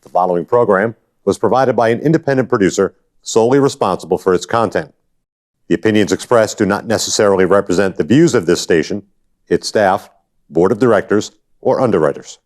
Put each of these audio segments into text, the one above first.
The following program was provided by an independent producer solely responsible for its content. The opinions expressed do not necessarily represent the views of this station, its staff, board of directors, or underwriters.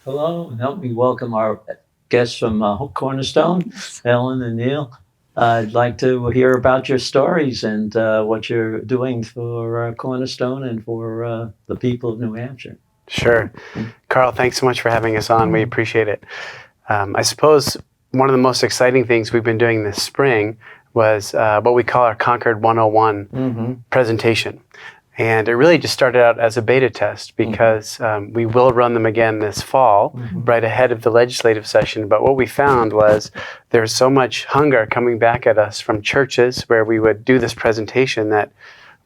Hello, and help me welcome our guests from CornerStone, Ellen and Neil. I'd like to hear about your stories and what you're doing for CornerStone and for the people of New Hampshire. Sure. Carl, thanks so much for having us on. We appreciate it. I suppose one of the most exciting things we've been doing this spring was what we call our Concord 101 presentation. And it really just started out as a beta test because we will run them again this fall, right ahead of the legislative session. But what we found was there's so much hunger coming back at us from churches where we would do this presentation that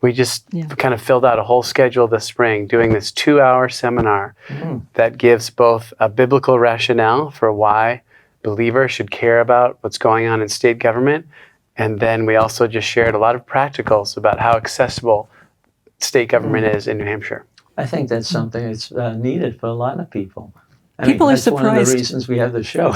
we just kind of filled out a whole schedule this spring, doing this 2-hour seminar that gives both a biblical rationale for why believers should care about what's going on in state government. And then we also just shared a lot of practicals about how accessible state government is in New Hampshire. I think that's something that's needed for a lot of people. People are surprised. That's one of the reasons we have the show.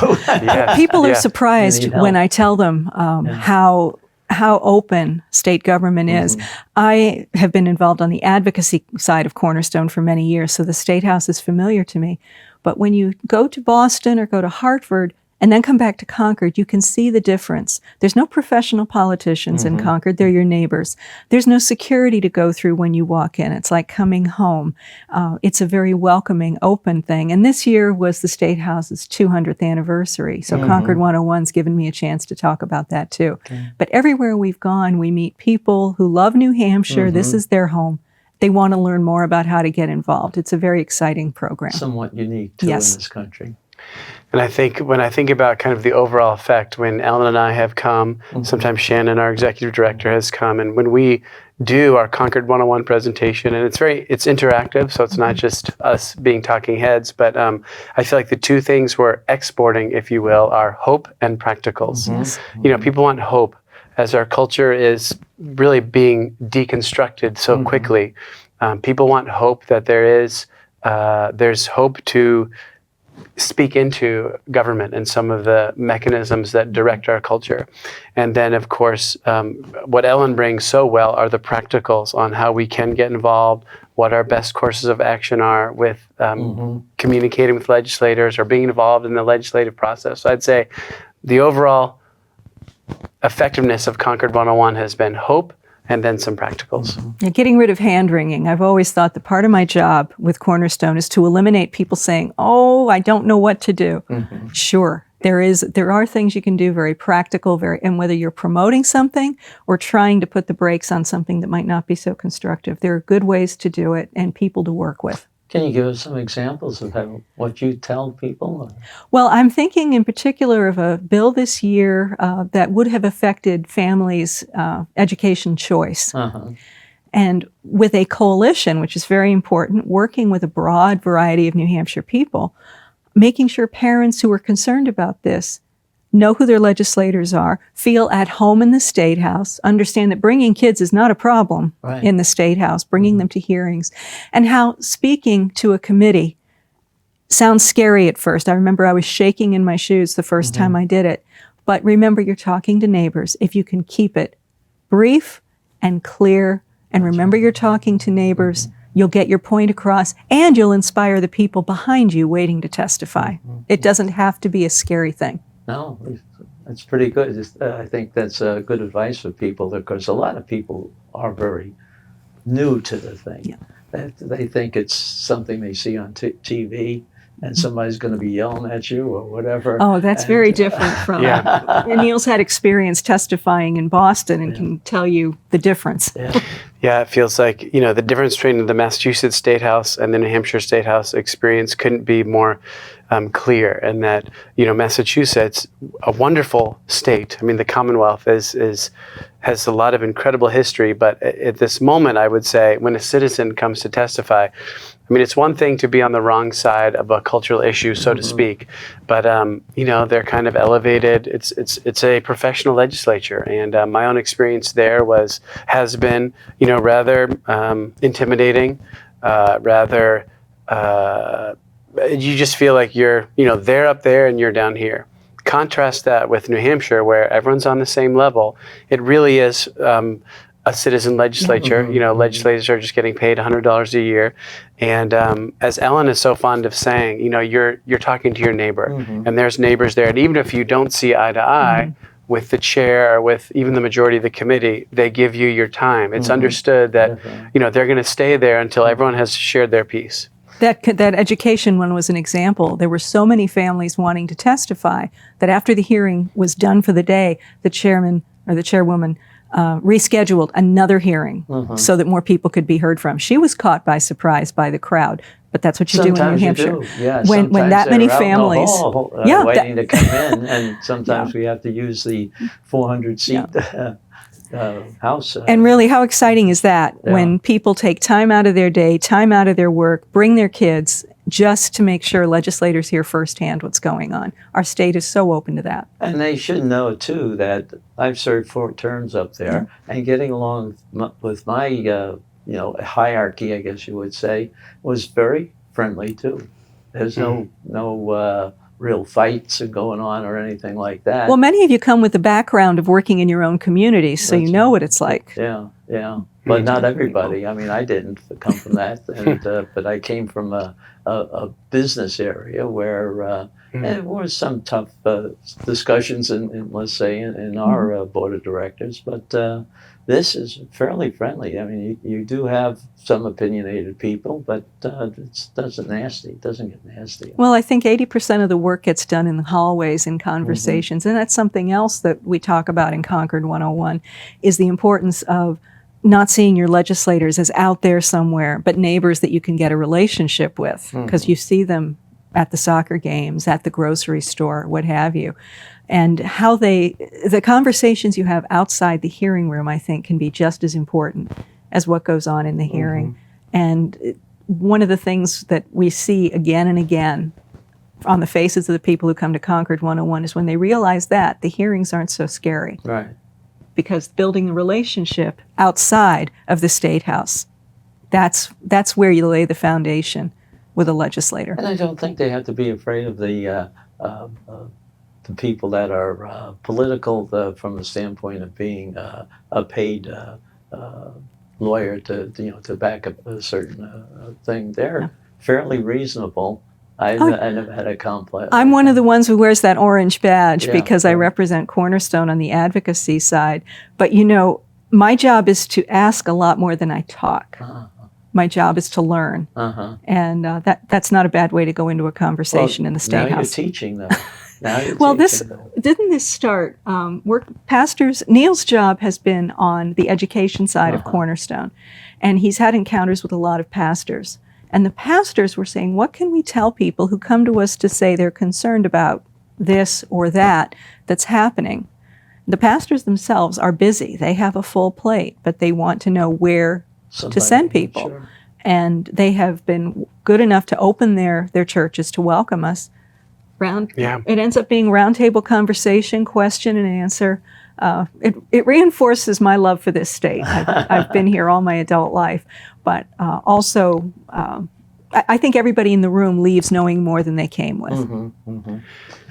People are surprised when I tell them how open state government is. I have been involved on the advocacy side of CornerStone for many years, so the State House is familiar to me. But when you go to Boston or go to Hartford and then come back to Concord, you can see the difference. There's no professional politicians in Concord. They're your neighbors. There's no security to go through when you walk in. It's like coming home. It's a very welcoming, open thing. And this year was the State House's 200th anniversary. So Concord 101's given me a chance to talk about that too. But everywhere we've gone, we meet people who love New Hampshire. This is their home. They want to learn more about how to get involved. It's a very exciting program. Somewhat unique too in this country. And I think when I think about kind of the overall effect, when Ellen and I have come, sometimes Shannon, our executive director, has come, and when we do our Concord 101 presentation, and it's interactive, so it's not just us being talking heads, but I feel like the two things we're exporting, if you will, are hope and practicals. You know, people want hope as our culture is really being deconstructed so quickly. People want hope that there's hope to speak into government and some of the mechanisms that direct our culture. And then, of course, what Ellen brings so well are the practicals on how we can get involved, what our best courses of action are with communicating with legislators or being involved in the legislative process. So I'd say the overall effectiveness of Concord 101 has been hope and then some practicals. Yeah, getting rid of hand-wringing. I've always thought that part of my job with CornerStone is to eliminate people saying, oh, I don't know what to do. Sure, there are things you can do, very practical, and whether you're promoting something or trying to put the brakes on something that might not be so constructive, there are good ways to do it and people to work with. Can you give us some examples of what you tell people? Well, I'm thinking in particular of a bill this year that would have affected families' education choice. And with a coalition, which is very important, working with a broad variety of New Hampshire people, making sure parents who are concerned about this know who their legislators are, feel at home in the State House, understand that bringing kids is not a problem in the State House, bringing them to hearings, and how speaking to a committee sounds scary at first. I remember I was shaking in my shoes the first time I did it. But remember, you're talking to neighbors. If you can keep it brief and clear, and remember you're talking to neighbors, you'll get your point across, and you'll inspire the people behind you waiting to testify. It doesn't have to be a scary thing. No, that's pretty good. I think that's good advice for people because a lot of people are very new to the thing. They think it's something they see on TV and somebody's going to be yelling at you or whatever. Oh, that's very different from... And Neil's had experience testifying in Boston and can tell you the difference. Yeah, it feels like, the difference between the Massachusetts State House and the New Hampshire State House experience couldn't be more clear, and that Massachusetts, a wonderful state. I mean, the Commonwealth has a lot of incredible history, but at this moment, I would say, when a citizen comes to testify, I mean, it's one thing to be on the wrong side of a cultural issue, so to speak, but they're kind of elevated. It's a professional legislature, and my own experience there has been rather intimidating, rather. You just feel like they're up there and you're down here. Contrast that with New Hampshire, where everyone's on the same level. It really is a citizen legislature. Legislators are just getting paid $100 a year, and as Ellen is so fond of saying, you're talking to your neighbor, and there's neighbors there, and even if you don't see eye to eye with the chair or with even the majority of the committee, they give you your time. It's understood that they're going to stay there until everyone has shared their piece. That education one was an example. There were so many families wanting to testify that after the hearing was done for the day, the chairman or the chairwoman rescheduled another hearing so that more people could be heard from. She was caught by surprise by the crowd, but that's what you do in New Hampshire. Yeah, when that many families, waiting to come in, and sometimes we have to use the 400-seat. House. And really, how exciting is that when people take time out of their day, time out of their work, bring their kids just to make sure legislators hear firsthand what's going on. Our state is so open to that. And they should know, too, that I've served 4 terms up there, and getting along with my, hierarchy, I guess you would say, was very friendly, too. There's no real fights going on or anything like that. Well, many of you come with the background of working in your own community, so you know what it's like. Yeah. But not everybody. I mean, I didn't come from that, but I came from a business area where there was some tough discussions in let's say, in our board of directors. But this is fairly friendly. I mean, you do have some opinionated people, but it doesn't get nasty. Well, I think 80% of the work gets done in the hallways in conversations, and that's something else that we talk about in Concord 101, is the importance of not seeing your legislators as out there somewhere, but neighbors that you can get a relationship with, because you see them at the soccer games, at the grocery store, what have you. And how the conversations you have outside the hearing room, I think, can be just as important as what goes on in the hearing. And one of the things that we see again and again on the faces of the people who come to Concord 101 is when they realize that the hearings aren't so scary. Right. Because building a relationship outside of the State House, that's where you lay the foundation with a legislator. And I don't think they have to be afraid of the people that are political from the standpoint of being a paid lawyer to back up a certain thing. They're fairly reasonable. I never had a complex. I'm one of the ones who wears that orange badge because I represent Cornerstone on the advocacy side. But my job is to ask a lot more than I talk. My job is to learn, and that's not a bad way to go into a conversation in the State House. Now you're teaching, though. Didn't this start? Pastors. Neil's job has been on the education side of Cornerstone, and he's had encounters with a lot of pastors. And the pastors were saying, what can we tell people who come to us to say they're concerned about this or that that's happening? The pastors themselves are busy. They have a full plate, but they want to know where to send people. Sure. And they have been good enough to open their churches to welcome us. It ends up being roundtable conversation, question and answer. It reinforces my love for this state. I've been here all my adult life, but also I think everybody in the room leaves knowing more than they came with.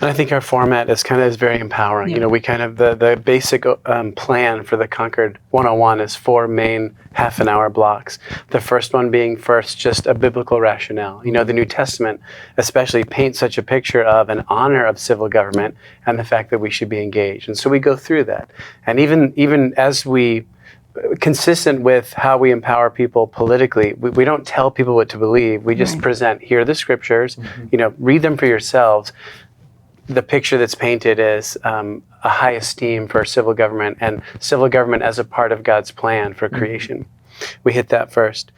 And I think our format is very empowering. We the basic plan for the Concord 101 is 4 main half-an-hour blocks. The first one being just a biblical rationale. The New Testament especially paints such a picture of an honor of civil government and the fact that we should be engaged. And so we go through that. And even as we consistent with how we empower people politically, we don't tell people what to believe. We just present, here are the scriptures, read them for yourselves. The picture that's painted is a high esteem for civil government and civil government as a part of God's plan for creation. We hit that first.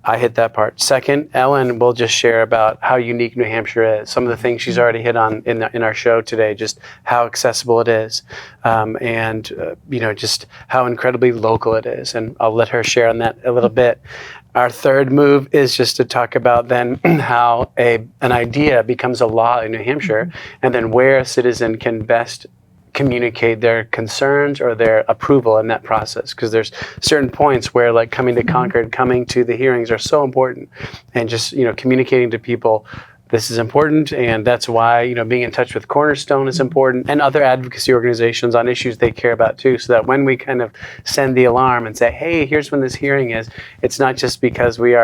I hit that part. Second, Ellen will just share about how unique New Hampshire is. Some of the things she's already hit on in our show today, just how accessible it is, and just how incredibly local it is. And I'll let her share on that a little bit. Our third move is just to talk about then how an idea becomes a law in New Hampshire, and then where a citizen can best communicate their concerns or their approval in that process, because there's certain points where, like, coming to Concord, coming to the hearings are so important, and just communicating to people this is important, and that's why being in touch with Cornerstone is important, and other advocacy organizations on issues they care about too, so that when we kind of send the alarm and say, hey, here's when this hearing is, it's not just because we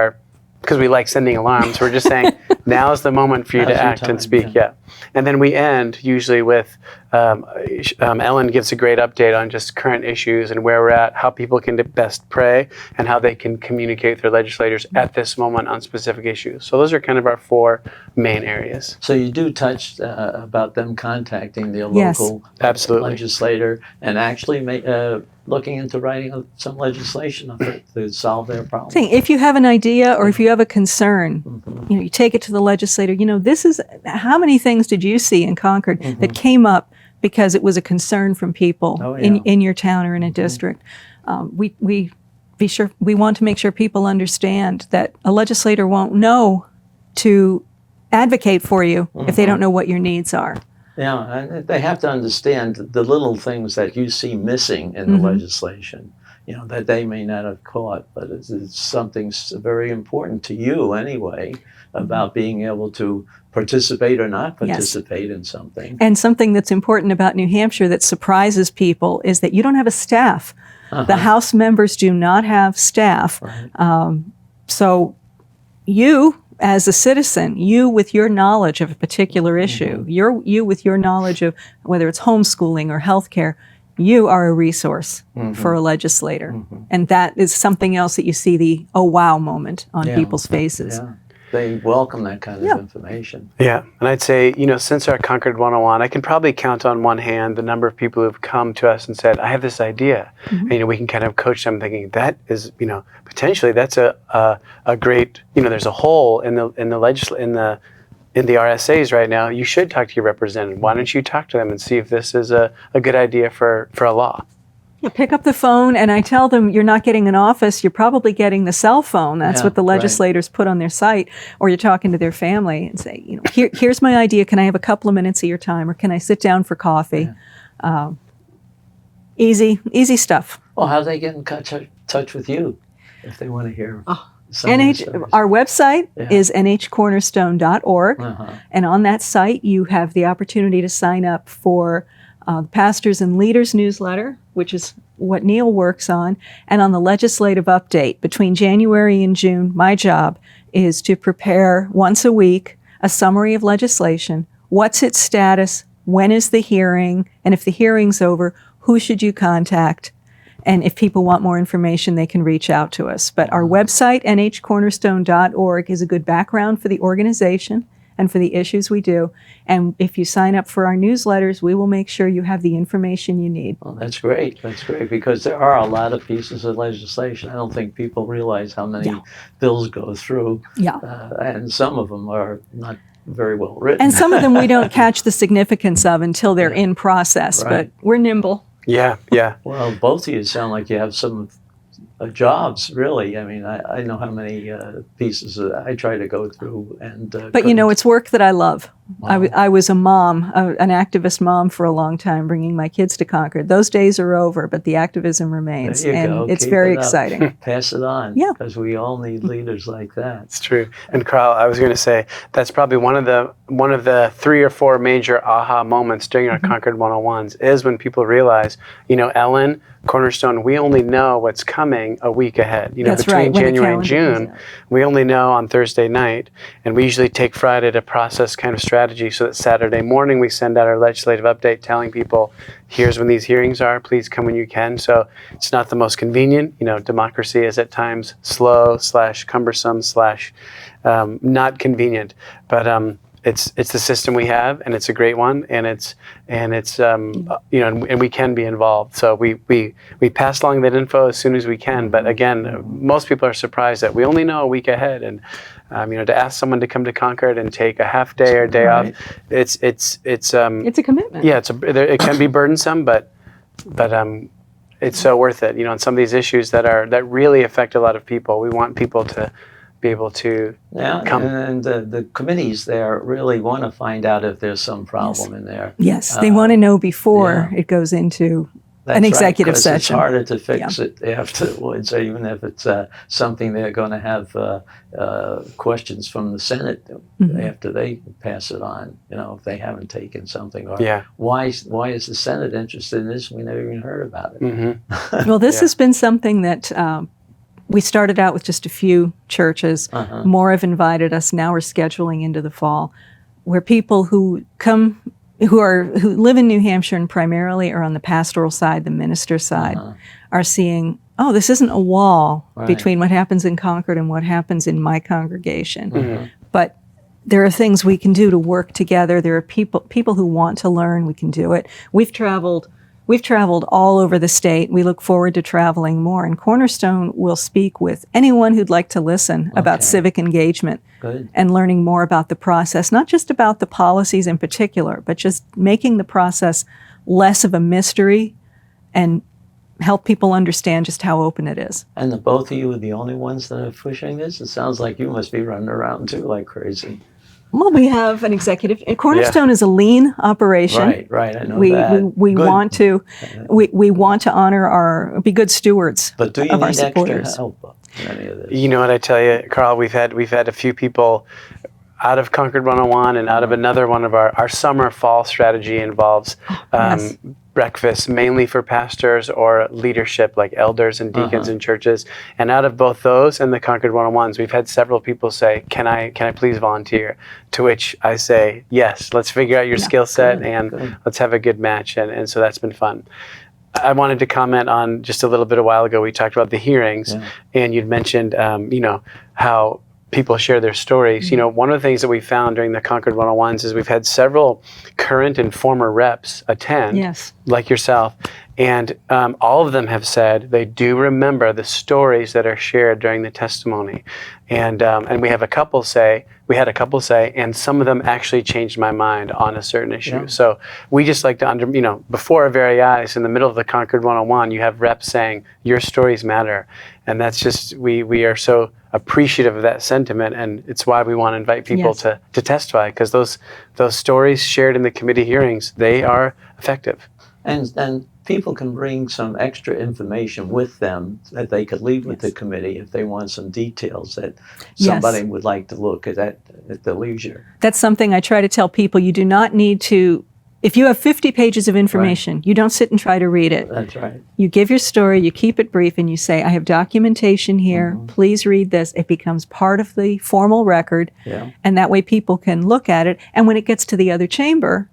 like sending alarms. We're just saying, now's the moment for you to act and speak. Yeah. And then we end usually with Ellen gives a great update on just current issues and where we're at, how people can best pray, and how they can communicate with their legislators at this moment on specific issues. So those are kind of our 4 main areas. So you do touch about them contacting their Yes. local Absolutely. legislator and actually looking into writing some legislation to solve their problem. If you have an idea or if you have a concern, you take it to the legislator. This is, how many things did you see in Concord that came up because it was a concern from people in your town or in a district? We want to make sure people understand that a legislator won't know to advocate for you if they don't know what your needs are. Yeah, and they have to understand the little things that you see missing in the legislation, that they may not have caught, but it's something very important to you anyway about being able to participate or not participate in something. And something that's important about New Hampshire that surprises people is that you don't have a staff. The House members do not have staff. Right. So you, as a citizen, you with your knowledge of a particular issue, you with your knowledge of whether it's homeschooling or healthcare, you are a resource for a legislator. And that is something else that you see the oh wow moment on people's faces. Yeah. They welcome that kind of information. Yeah, and I'd say, since our Concord 101, I can probably count on one hand the number of people who've come to us and said, I have this idea. And, we can kind of coach them thinking that is, potentially that's a great, there's a hole in the RSAs right now. You should talk to your representative. Why don't you talk to them and see if this is a good idea for a law? You pick up the phone and I tell them you're not getting an office, you're probably getting the cell phone. That's what the legislators put on their site. Or you're talking to their family and say, here's my idea. Can I have a couple of minutes of your time? Or can I sit down for coffee? Easy stuff. Well, how do they get in touch with you if they want to hear? Our website is NH CornerStone.org. And on that site, you have the opportunity to sign up for the Pastors and Leaders newsletter, which is what Neil works on, and on the legislative update. Between January and June, my job is to prepare once a week a summary of legislation. What's its status? When is the hearing? And if the hearing's over, who should you contact? And if people want more information, they can reach out to us. But our website, nhcornerstone.org, is a good background for the organization and for the issues we do. And if you sign up for our newsletters, we will make sure you have the information you need. Well, that's great. That's great, because there are a lot of pieces of legislation. I don't think people realize how many bills go through. And some of them are not very well written. And some of them we don't catch the significance of until they're in process, but we're nimble. Yeah. Well, both of you sound like you have some jobs, really. I mean, I know how many pieces I try to go through. But it's work that I love. Wow. I was a mom, an activist mom for a long time, bringing my kids to Concord. Those days are over, but the activism remains. And it's very exciting. Pass it on. Yeah. Because we all need leaders like that. It's true. And Carl, I was going to say, that's probably one of the 3 or 4 major aha moments during our Concord 101s is when people realize, Ellen, Cornerstone, we only know what's coming a week ahead. Between January and June, we only know on Thursday night, and we usually take Friday to process kind of strategy so that Saturday morning we send out our legislative update telling people, here's when these hearings are, please come when you can. So it's not the most convenient. Democracy is at times slow / cumbersome / not convenient. But it's the system we have, and it's a great one, and it's you know, and we can be involved. So we pass along that info as soon as we can. But again, most people are surprised that we only know a week ahead, and you know, to ask someone to come to Concord and take a half day or a day off, it's a commitment. Yeah, it can be burdensome, but it's so worth it. You know, on some of these issues that really affect a lot of people, we want people to be able to come. And the committees there really want to find out if there's some problem in there. Yes, they want to know before it goes into an executive session. It's harder to fix it afterwards, even if it's something they're going to have questions from the Senate after they pass it on. You know, if they haven't taken something, or why is the Senate interested in this? We never even heard about it. Well, this has been something that we started out with just a few churches. More have invited us. Now we're scheduling into the fall, where people who come, who live in New Hampshire and primarily are on the pastoral side, the minister side, are seeing, oh, this isn't a wall between what happens in Concord and what happens in my congregation. But there are things we can do to work together. There are people who want to learn. We can do it. We've traveled all over the state. We look forward to traveling more. And Cornerstone will speak with anyone who'd like to listen about civic engagement and learning more about the process, not just about the policies in particular, but just making the process less of a mystery and help people understand just how open it is. And the both of you are the only ones that are pushing this? It sounds like you must be running around too like crazy. Well, we have an executive. Cornerstone is a lean operation. Right. I know that. We want to honor be good stewards but do you of our need supporters. extra help in any of this? You know what I tell you, Carl? We've had a few people out of Concord 101 and out of another one of our summer-fall strategy involves breakfast, mainly for pastors or leadership like elders and deacons in churches. And out of both those and the Concord 101s, we've had several people say, can I please volunteer? To which I say, yes, let's figure out your skill set and let's have a good match. And so that's been fun. I wanted to comment on just a little bit a while ago, we talked about the hearings and you'd mentioned, you know, how people share their stories. You know, one of the things that we found during the Concord 101s is we've had several current and former reps attend, like yourself, and all of them have said they do remember the stories that are shared during the testimony. And we had a couple say, and some of them actually changed my mind on a certain issue. So we just like to, before our very eyes, in the middle of the Concord 101, you have reps saying, your stories matter. And that's just, we are so appreciative of that sentiment, and it's why we want to invite people to testify, because those stories shared in the committee hearings, they are effective. And people can bring some extra information with them that they could leave with the committee if they want some details that somebody would like to look at the leisure. That's something I try to tell people. You do not need to, if you have 50 pages of information, you don't sit and try to read it. That's right. You give your story, you keep it brief, and you say, I have documentation here, please read this. It becomes part of the formal record, and that way people can look at it. And when it gets to the other chamber,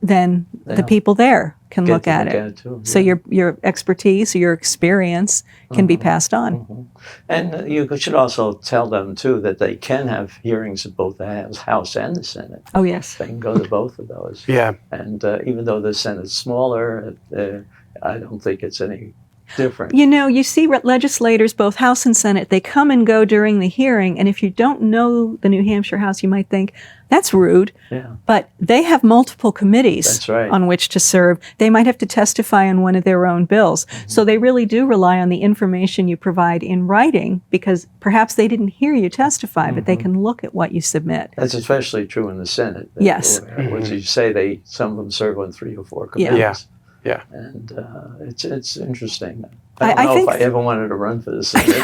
then the people there can look at it. Too, so your expertise, your experience can be passed on. And you should also tell them, too, that they can have hearings at both the House and the Senate. Oh, yes. They can go to both of those. And even though the Senate's smaller, I don't think it's any different. You know, you see legislators, both House and Senate, they come and go during the hearing, and if you don't know the New Hampshire House, you might think, that's rude. But they have multiple committees on which to serve. They might have to testify on one of their own bills. So they really do rely on the information you provide in writing, because perhaps they didn't hear you testify, but they can look at what you submit. That's especially true in the Senate. Yes. As you say, some of them serve on 3 or 4 committees. And it's interesting. I don't know if I ever wanted to run for the Senate.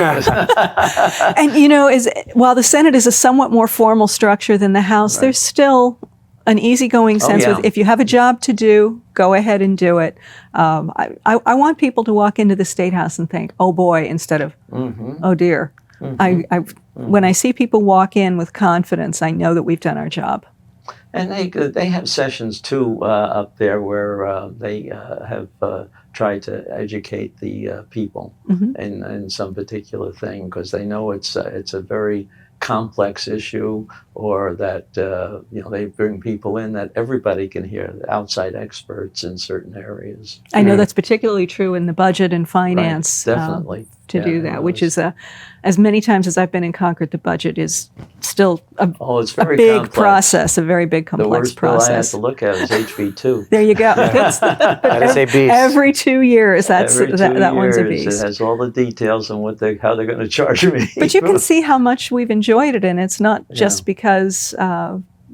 And you know, while the Senate is a somewhat more formal structure than the House, there's still an easygoing sense with, if you have a job to do, go ahead and do it. I want people to walk into the State House and think, oh boy, instead of, oh dear. When I see people walk in with confidence, I know that we've done our job. And they have sessions, too, up there where they have tried to educate the people in some particular thing, because they know it's a very complex issue, or that they bring people in that everybody can hear, outside experts in certain areas. I know that's particularly true in the budget and finance. Right, definitely. To Yeah, do I that, which noticed. is as many times as I've been in Concord, the budget is still It's a very big complex. process, a very big The complex worst bill I have process. to look at is HB2. There you go. That is a beast. Every 2 years, Every 2 that one's a years, beast. it has all the details on how they're going to charge me. But you can see how much we've enjoyed it, and it's not just Yeah. because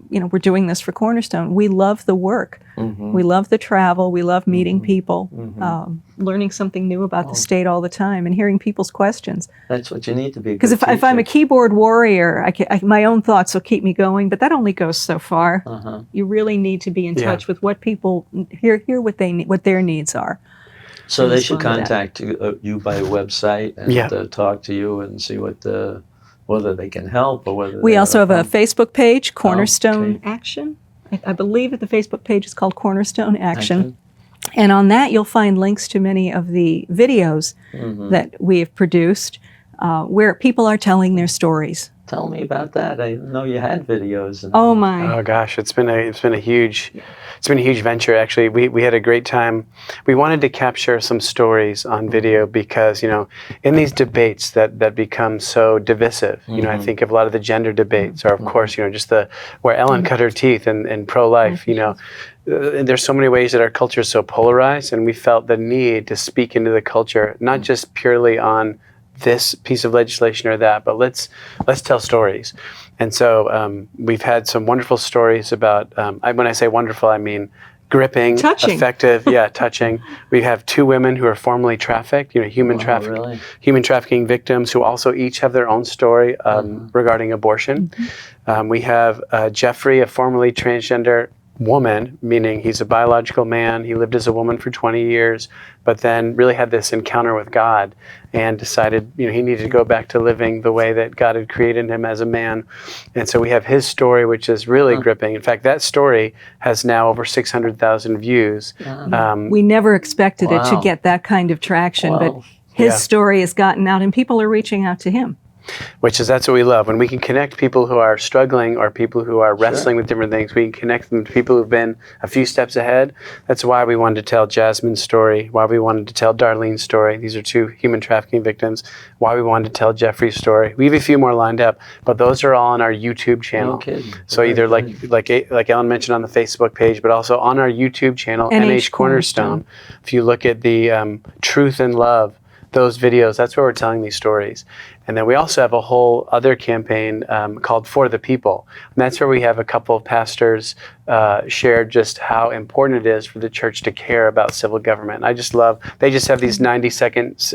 we're doing this for Cornerstone. We love the work. Mhm. We love the travel. We love meeting people, Mhm. learning something new about the state all the time, and hearing people's questions. That's what you need to be. Because if I'm a keyboard warrior, my own thoughts will keep me going, but that only goes so far. You really need to be in Yeah. touch with what people hear what they need, what their needs are. So and they should respond to that. contact you by website and Yeah. Talk to you and see whether they can help or whether We they also have a Facebook page, Cornerstone okay. Action. I believe that the Facebook page is called Cornerstone Action. And on that, you'll find links to many of the videos that we have produced where people are telling their stories. Tell me about that. I didn't know you had videos. Oh my! Oh gosh, it's been a huge venture. Actually, we had a great time. We wanted to capture some stories on video because in these debates that become so divisive. I think of a lot of the gender debates, or of course just where Ellen cut her teeth and pro-life. There's so many ways that our culture is so polarized, and we felt the need to speak into the culture, not just purely on this piece of legislation or that, but let's tell stories. And so we've had some wonderful stories about, when I say wonderful, I mean gripping, Touching. effective, touching. We have 2 women who are formerly trafficked, human trafficking victims who also each have their own story regarding abortion. We have Jeffrey, a formerly transgender woman, meaning he's a biological man. He lived as a woman for 20 years, but then really had this encounter with God and decided, he needed to go back to living the way that God had created him as a man. And so we have his story, which is really gripping. In fact, that story has now over 600,000 views. We never expected it to Wow. get that kind of traction, but Wow. his Yeah. story has gotten out, and people are reaching out to him. That's what we love. When we can connect people who are struggling or people who are wrestling with different things, we can connect them to people who've been a few steps ahead. That's why we wanted to tell Jasmine's story, why we wanted to tell Darlene's story. These are 2 human trafficking victims. Why we wanted to tell Jeffrey's story. We have a few more lined up, but those are all on our YouTube channel. No kidding. So Very either good. like Ellen mentioned on the Facebook page, but also on our YouTube channel, NH NH Cornerstone. If you look at the Truth and Love, those videos, that's where we're telling these stories. And then we also have a whole other campaign called For the People. And that's where we have a couple of pastors share just how important it is for the church to care about civil government. And I just love, they just have these 90 seconds.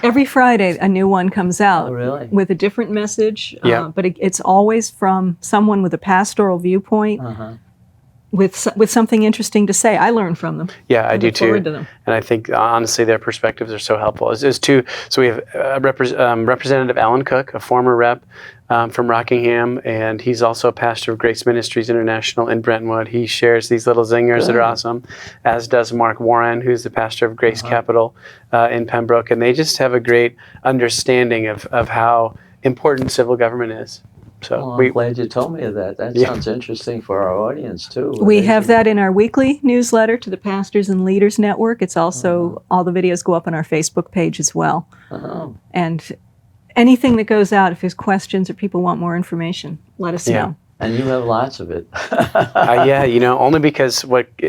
Every Friday, a new one comes out Oh, really? with a different message, Yeah. but it's always from someone with a pastoral viewpoint, with something interesting to say. I learn from them. Yeah, I do look too. forward to them. And I think honestly their perspectives are so helpful. So we have Representative Alan Cook, a former rep from Rockingham, and he's also a pastor of Grace Ministries International in Brentwood. He shares these little zingers that are awesome, as does Mark Warren, who's the pastor of Grace Capital in Pembroke. And they just have a great understanding of how important civil government is. So Well, I'm glad you told me of that. That sounds interesting for our audience too. We have that in our weekly newsletter to the Pastors and Leaders Network. It's also, all the videos go up on our Facebook page as well. Oh. And anything that goes out, if there's questions or people want more information, let us know. And you have lots of it. Only because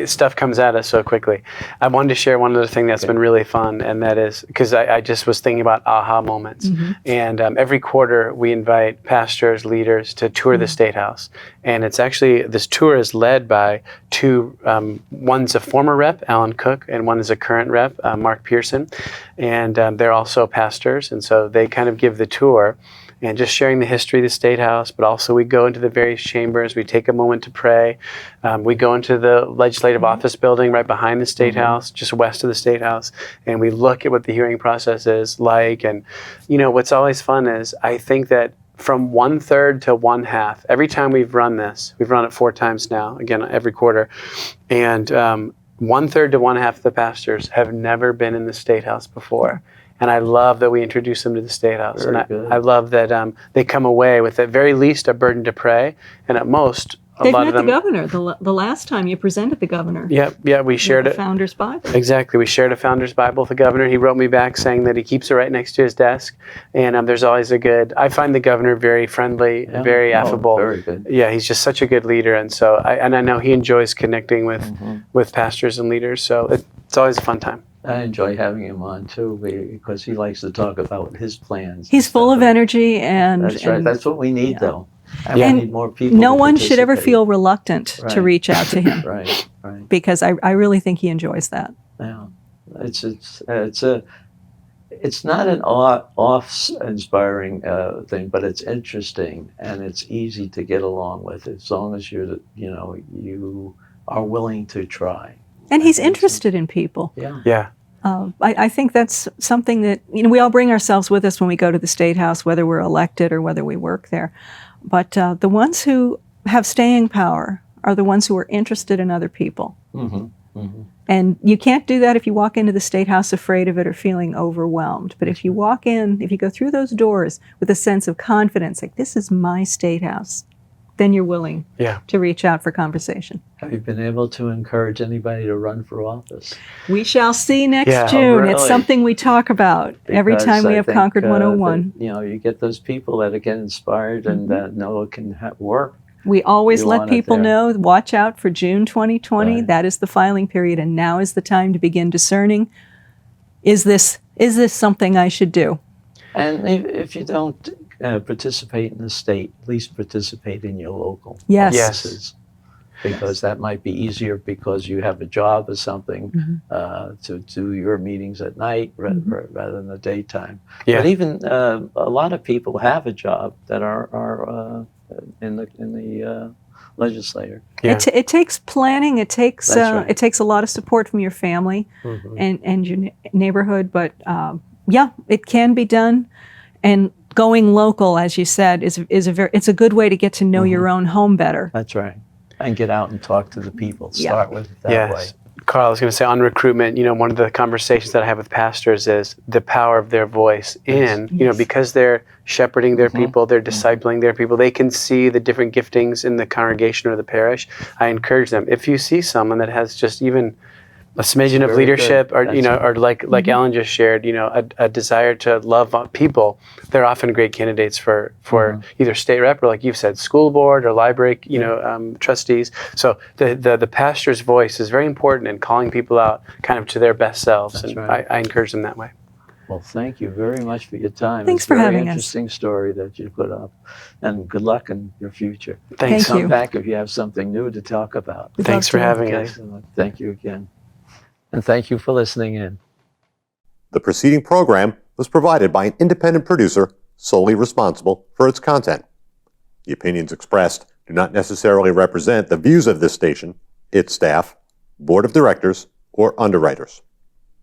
stuff comes at us so quickly. I wanted to share one other thing that's been really fun, and that is because I just was thinking about aha moments. And every quarter we invite pastors, leaders to tour the State House. And it's actually, this tour is led by 2, one's a former rep, Alan Cook, and one is a current rep, Mark Pearson. And they're also pastors, and so they kind of give the tour. And just sharing the history of the State House, but also we go into the various chambers, we take a moment to pray. We go into the Legislative Office building right behind the State House, just west of the State House, and we look at what the hearing process is like. And, what's always fun is I think that from 1/3 to 1/2, every time we've run this, we've run it 4 times now, again, every quarter, and 1/3 to 1/2 of the pastors have never been in the State House before. And I love that we introduce them to the State House. Very And good. I love that they come away with, at very least, a burden to pray, and at most, a They've lot met of them. the governor the last time you presented the governor. Yeah, we shared the it. Founder's Bible. Exactly. We shared a Founder's Bible with the governor. He wrote me back saying that he keeps it right next to his desk. And there's always I find the governor very friendly, Yeah. very Oh, affable. very good. Yeah, he's just such a good leader. And so, I know he enjoys connecting with pastors and leaders. So it's always a fun time. I enjoy having him on too, because he likes to talk about his plans. He's full of energy, and That's right. and That's what we need, though. And Yeah. we need more people. no to one should ever participate. feel reluctant to Right. reach out to him Right. Right. because I really think he enjoys that. Yeah. It's not an awe-inspiring thing, but it's interesting and it's easy to get along with as long as you are willing to try. And he's I think so. interested in people. Yeah. Yeah. I think that's something that, we all bring ourselves with us when we go to the State House, whether we're elected or whether we work there. But the ones who have staying power are the ones who are interested in other people. Mm-hmm. Mm-hmm. And you can't do that if you walk into the State House afraid of it or feeling overwhelmed. But if you walk in, if you go through those doors with a sense of confidence, like this is my State House, then you're willing to reach out for conversation. Have you been able to encourage anybody to run for office? We shall see next Yeah. June. It's Really? something we talk about every Because time we I have think, Concord 101. that, you get those people that get inspired and know it can work. We always You let want it people there. know, watch out for June 2020. Right. That is the filing period, and now is the time to begin discerning, is this something I should do? And if you don't participate in the state, at least participate in your local Yes. offices. Because that might be easier because you have a job or something to do your meetings at night rather than the daytime. Yeah. But even a lot of people have a job that are in the legislature. Yeah. It takes planning. It takes That's right. it takes a lot of support from your family and your neighborhood. But it can be done. And going local, as you said, it's a good way to get to know your own home better. That's right. And get out and talk to the people. Yeah. Start with it that way. Carl, I was going to say on recruitment, one of the conversations that I have with pastors is the power of their voice because they're shepherding their people, they're discipling their people, they can see the different giftings in the congregation or the parish. I encourage them, if you see someone that has just even a smidgen of Very leadership good. or, That's right. or like Ellen just shared, a desire to love people, they're often great candidates for either state rep or, like you've said, school board or library, trustees. So the pastor's voice is very important in calling people out kind of to their best selves. That's and right. I encourage them that way. Well, thank you very much for your time. Thanks It's for a very having us. interesting story that you put up. And good luck in your future. Thanks. Thank Come you. back if you have something new to talk about. We'd Thanks love for to. having Okay, us. so thank you again. And thank you for listening in. The preceding program was provided by an independent producer solely responsible for its content. The opinions expressed do not necessarily represent the views of this station, its staff, board of directors, or underwriters.